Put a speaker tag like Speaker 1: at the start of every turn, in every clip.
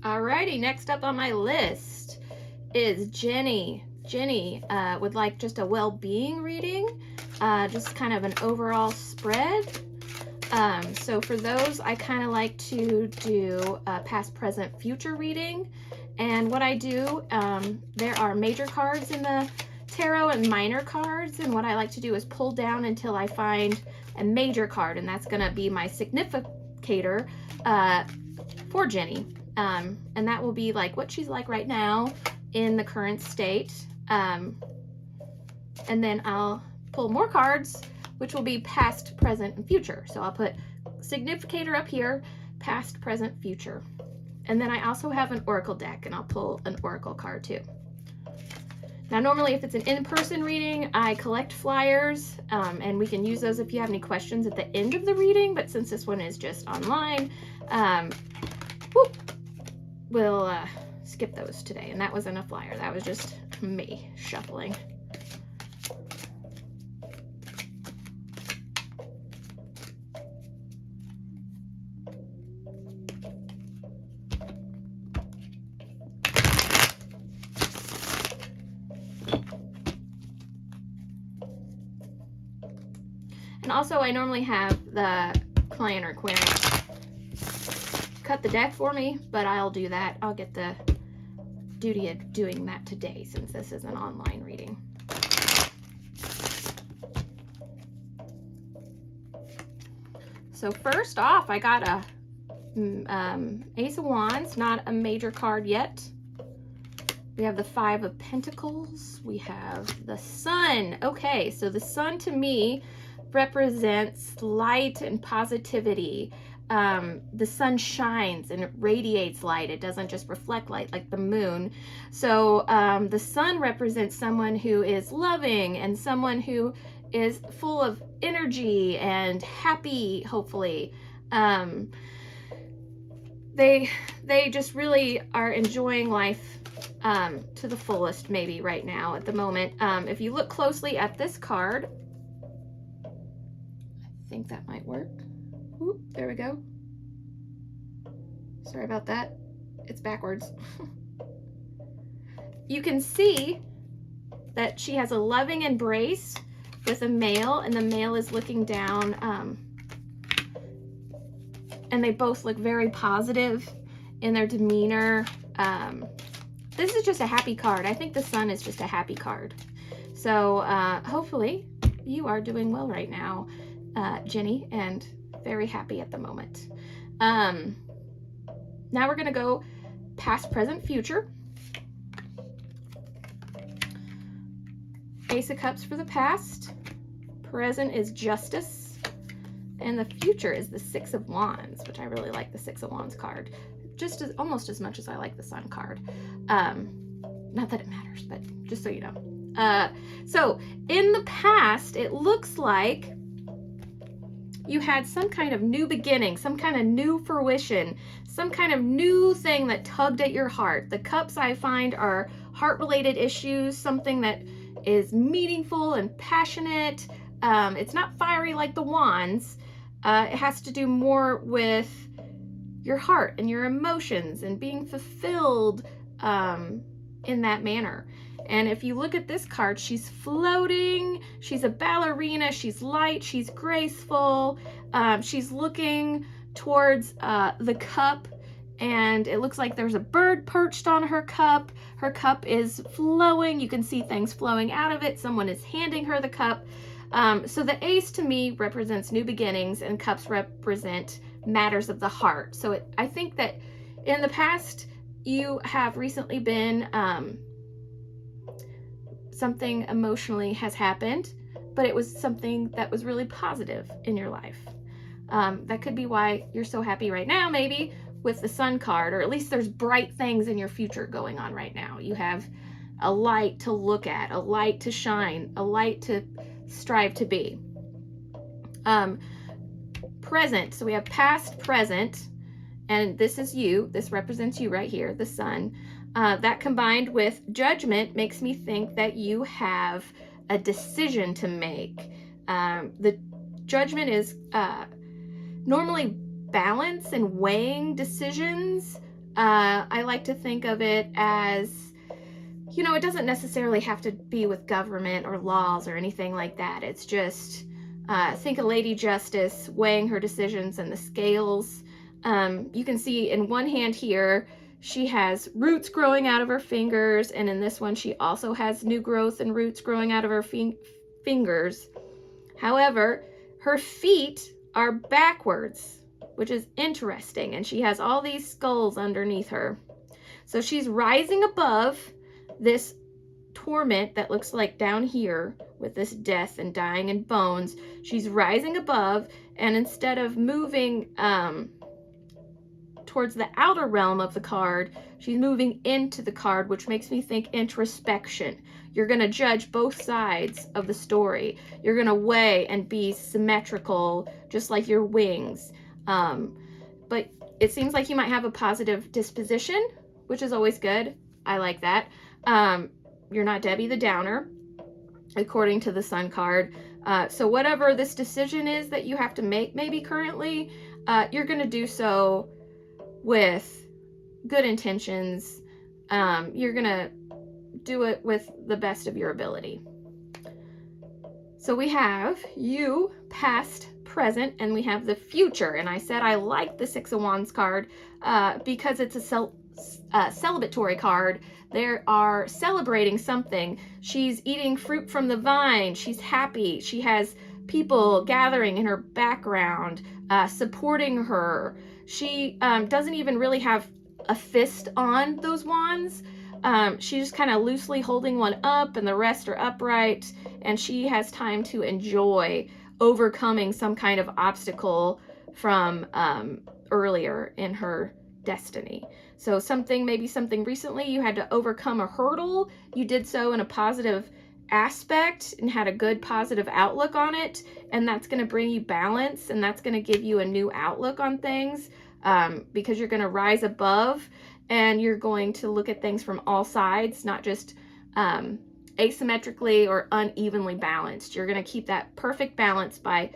Speaker 1: Alrighty, next up on my list is Jenny. Jenny would like just a well-being reading, just kind of an overall spread. So for those, I kind of like to do a past, present, future reading. And what I do, there are major cards in the tarot and minor cards, and what I like to do is pull down until I find a major card, and that's going to be my significator for Jenny. And that will be like what she's like right now in the current state. And then I'll pull more cards, which will be past, present, and future. So I'll put significator up here, past, present, future. And then I also have an oracle deck, and I'll pull an oracle card too. Now, normally if it's an in-person reading, I collect flyers, and we can use those if you have any questions at the end of the reading, but since this one is just online, we'll skip those today. And that wasn't a flyer, that was just me shuffling. And also, I normally have the client or query cut the deck for me, but I'll do that. I'll get the duty of doing that today since this is an online reading. So first off, I got a Ace of Wands, not a major card yet. We have the Five of Pentacles. We have the Sun. Okay, so the Sun to me represents light and positivity. The sun shines and it radiates light. It doesn't just reflect light like the moon. So the sun represents someone who is loving and someone who is full of energy and happy, hopefully. They just really are enjoying life to the fullest maybe right now at the moment. If you look closely at this card, I think that might work. Ooh, there we go. Sorry about that. It's backwards. You can see that she has a loving embrace with a male, and the male is looking down, and they both look very positive in their demeanor. This is just a happy card. I think the Sun is just a happy card. So hopefully you are doing well right now, Jenny, and very happy at the moment. Now we're going to go past, present, future. Ace of Cups for the past. Present is Justice. And the future is the Six of Wands, which I really like the Six of Wands card. Just almost as much as I like the Sun card. Not that it matters, but just so you know. So in the past, it looks like you had some kind of new beginning, some kind of new fruition, some kind of new thing that tugged at your heart. The cups I find are heart-related issues, something that is meaningful and passionate. It's not fiery like the wands. It has to do more with your heart and your emotions and being fulfilled in that manner. And if you look at this card, she's floating, she's a ballerina, she's light, she's graceful, she's looking towards the cup, and it looks like there's a bird perched on her cup. Her cup is flowing, you can see things flowing out of it, someone is handing her the cup. So the ace to me represents new beginnings, and cups represent matters of the heart. So I think that in the past, you have recently been, something emotionally has happened, but it was something that was really positive in your life. That could be why you're so happy right now, maybe with the Sun card, or at least there's bright things in your future going on right now. You have a light to look at, a light to shine, a light to strive to be. Present, so we have past, present, and this is you. This represents you right here, the Sun. That combined with Judgment makes me think that you have a decision to make. The Judgment is normally balance and weighing decisions. I like to think of it as, you know, it doesn't necessarily have to be with government or laws or anything like that. It's just, think of Lady Justice weighing her decisions in the scales. You can see in one hand here, she has roots growing out of her fingers, and in this one, she also has new growth and roots growing out of her fingers. However, her feet are backwards, which is interesting, and she has all these skulls underneath her. So she's rising above this torment that looks like down here with this death and dying and bones. She's rising above, and instead of moving towards the outer realm of the card, she's moving into the card, which makes me think introspection. You're going to judge both sides of the story. You're going to weigh and be symmetrical, just like your wings. But it seems like you might have a positive disposition, which is always good. I like that. You're not Debbie the Downer, according to the Sun card. So whatever this decision is that you have to make maybe currently, you're going to do so with good intentions. You're going to do it with the best of your ability. So we have you, past, present, and we have the future. And I said I like the Six of Wands card because it's a celebratory card. They are celebrating something. She's eating fruit from the vine. She's happy. She has people gathering in her background, supporting her. She doesn't even really have a fist on those wands. She's just kind of loosely holding one up, and the rest are upright, and she has time to enjoy overcoming some kind of obstacle from earlier in her destiny. So maybe something recently you had to overcome a hurdle. You did so in a positive aspect and had a good positive outlook on it, and that's going to bring you balance, and that's going to give you a new outlook on things, because you're going to rise above, and you're going to look at things from all sides, not just asymmetrically or unevenly balanced. You're going to keep that perfect balance by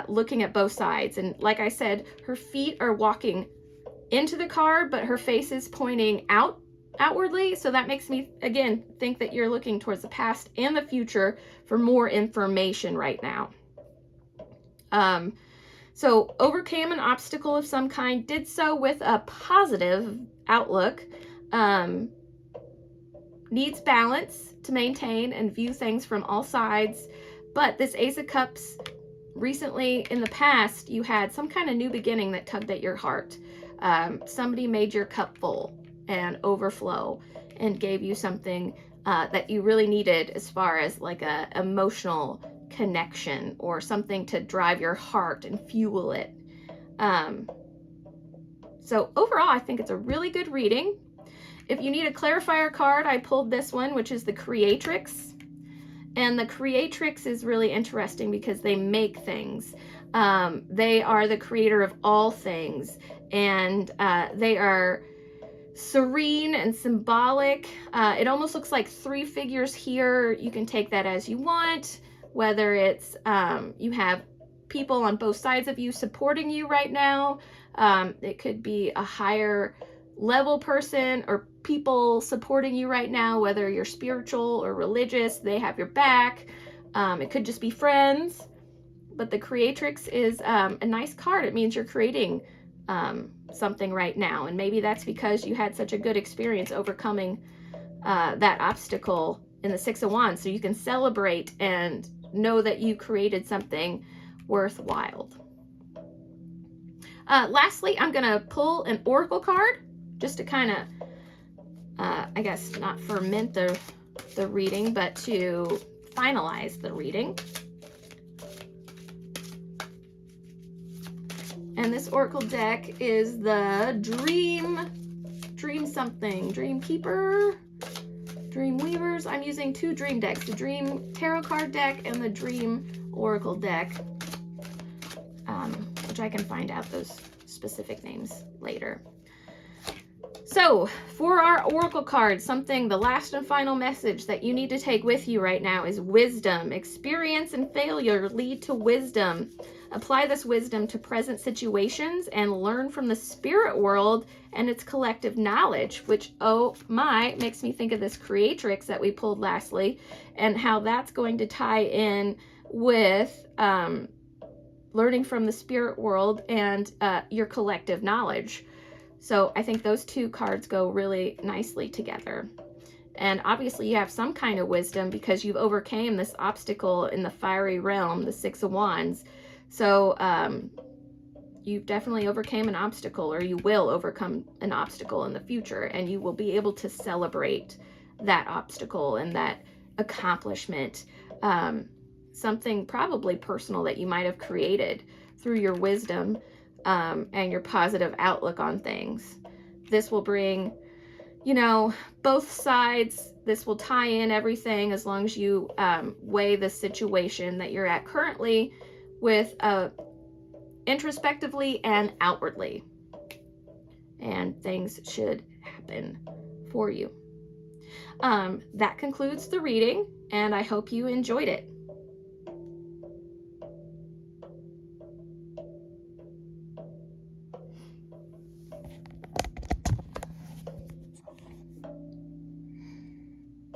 Speaker 1: looking at both sides. And like I said, her feet are walking into the card, but her face is pointing outwardly. So that makes me, again, think that you're looking towards the past and the future for more information right now. So overcame an obstacle of some kind, did so with a positive outlook, needs balance to maintain and view things from all sides. But this Ace of Cups, recently in the past, you had some kind of new beginning that tugged at your heart. Somebody made your cup full and overflow and gave you something that you really needed, as far as like a emotional connection or something to drive your heart and fuel it. So overall, I think it's a really good reading. If you need a clarifier card, I pulled this one, which is the Creatrix. And the Creatrix is really interesting because they make things. They are the creator of all things, and they are serene and symbolic. It almost looks like three figures here. You can take that as you want, whether it's you have people on both sides of you supporting you right now. It could be a higher level person or people supporting you right now, whether you're spiritual or religious, they have your back. It could just be friends. But the Creatrix is a nice card. It means you're creating something right now, and maybe that's because you had such a good experience overcoming that obstacle in the Six of Wands, so you can celebrate and know that you created something worthwhile. Lastly, I'm gonna pull an oracle card just to kind of I guess not ferment the reading, but to finalize the reading. And this oracle deck is the Dream something, Dream Keeper, Dream Weavers. I'm using two dream decks, the Dream Tarot card deck and the Dream Oracle deck, which I can find out those specific names later. So, for our oracle card, the last and final message that you need to take with you right now is wisdom. Experience and failure lead to wisdom. Apply this wisdom to present situations and learn from the spirit world and its collective knowledge, which, oh my, makes me think of this creatrix that we pulled lastly, and how that's going to tie in with learning from the spirit world and your collective knowledge. So I think those two cards go really nicely together. And obviously you have some kind of wisdom because you've overcame this obstacle in the fiery realm, the Six of Wands. So you've definitely overcame an obstacle, or you will overcome an obstacle in the future, and you will be able to celebrate that obstacle and that accomplishment. Something probably personal that you might have created through your wisdom and your positive outlook on things. This will bring, both sides. This will tie in everything as long as you weigh the situation that you're at currently with introspectively and outwardly. And things should happen for you. That concludes the reading, and I hope you enjoyed it.